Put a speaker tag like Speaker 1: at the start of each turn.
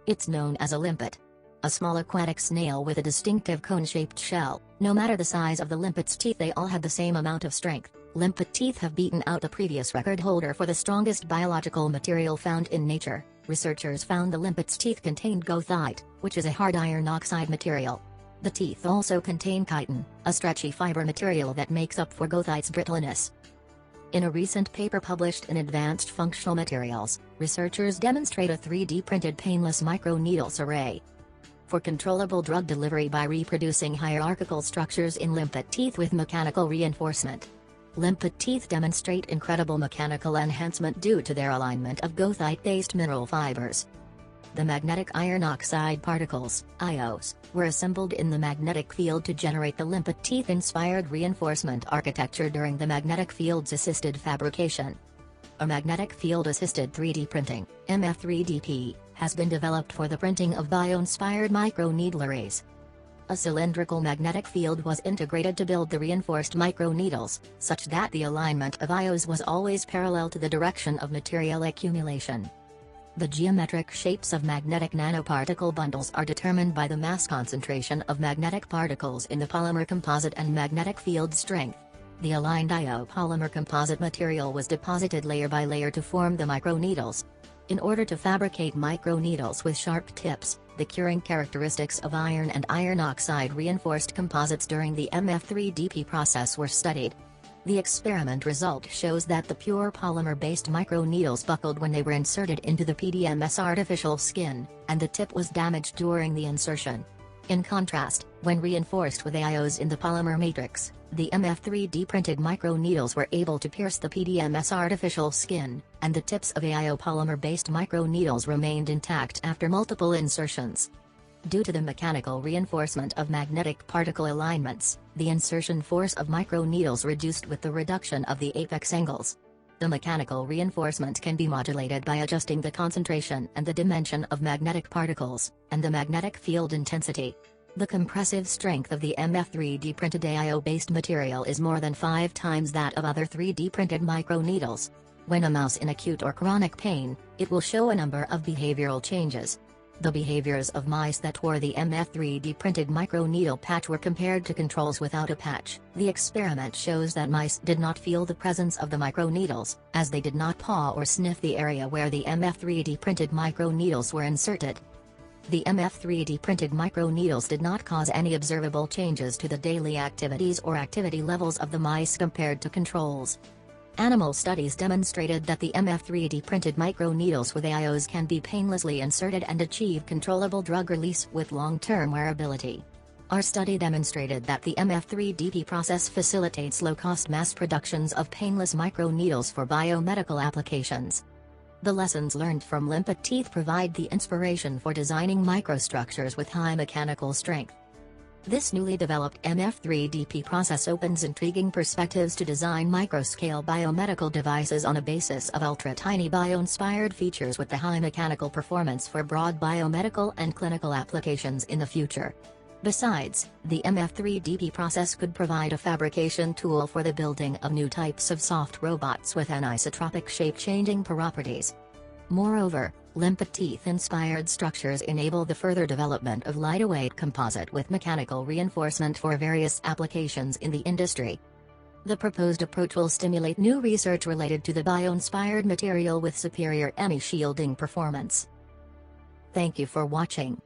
Speaker 1: It's known as a limpet. A small aquatic snail with a distinctive cone-shaped shell. No matter the size of the limpet's teeth, they all have the same amount of strength. Limpet teeth have beaten out the previous record holder for the strongest biological material found in nature. Researchers found the limpet's teeth contained goethite, which is a hard iron oxide material. The teeth also contain chitin, a stretchy fiber material that makes up for goethite's brittleness. In a recent paper published in Advanced Functional Materials, researchers demonstrate a 3D printed painless microneedles array for controllable drug delivery by reproducing hierarchical structures in limpet teeth with mechanical reinforcement. Limpet teeth demonstrate incredible mechanical enhancement due to their alignment of goethite-based mineral fibers. The magnetic iron oxide particles, IOs, were assembled in the magnetic field to generate the limpet teeth-inspired reinforcement architecture during the magnetic field's assisted fabrication. A magnetic field-assisted 3D printing, MF-3DP, has been developed for the printing of bio-inspired microneedle arrays. A cylindrical magnetic field was integrated to build the reinforced microneedles, such that the alignment of IOs was always parallel to the direction of material accumulation. The geometric shapes of magnetic nanoparticle bundles are determined by the mass concentration of magnetic particles in the polymer composite and magnetic field strength. The aligned IO polymer composite material was deposited layer by layer to form the microneedles. In order to fabricate microneedles with sharp tips, the curing characteristics of iron and iron oxide reinforced composites during the MF-3DP process were studied. The experiment result shows that the pure polymer-based microneedles buckled when they were inserted into the PDMS artificial skin, and the tip was damaged during the insertion. In contrast, when reinforced with AIOs in the polymer matrix, the MF-3D printed microneedles were able to pierce the PDMS artificial skin, and the tips of AIO polymer-based microneedles remained intact after multiple insertions. Due to the mechanical reinforcement of magnetic particle alignments, the insertion force of microneedles reduced with the reduction of the apex angles. The mechanical reinforcement can be modulated by adjusting the concentration and the dimension of magnetic particles, and the magnetic field intensity. The compressive strength of the MF-3D printed AIO-based material is more than 5 times that of other 3D printed microneedles. When a mouse in acute or chronic pain, it will show a number of behavioral changes. The behaviors of mice that wore the MF-3D printed microneedle patch were compared to controls without a patch. The experiment shows that mice did not feel the presence of the microneedles, as they did not paw or sniff the area where the MF-3D printed microneedles were inserted. The MF-3D printed microneedles did not cause any observable changes to the daily activities or activity levels of the mice compared to controls. Animal studies demonstrated that the MF-3D printed microneedles with AIOs can be painlessly inserted and achieve controllable drug release with long-term wearability. Our study demonstrated that the MF-3DP process facilitates low-cost mass productions of painless microneedles for biomedical applications. The lessons learned from limpet teeth provide the inspiration for designing microstructures with high mechanical strength. This newly developed MF-3DP process opens intriguing perspectives to design microscale biomedical devices on a basis of ultra-tiny bio-inspired features with the high mechanical performance for broad biomedical and clinical applications in the future. Besides, the MF-3DP process could provide a fabrication tool for the building of new types of soft robots with anisotropic shape-changing properties. Moreover, limpet teeth-inspired structures enable the further development of lightweight composite with mechanical reinforcement for various applications in the industry. The proposed approach will stimulate new research related to the bio-inspired material with superior ME shielding performance. Thank you for watching.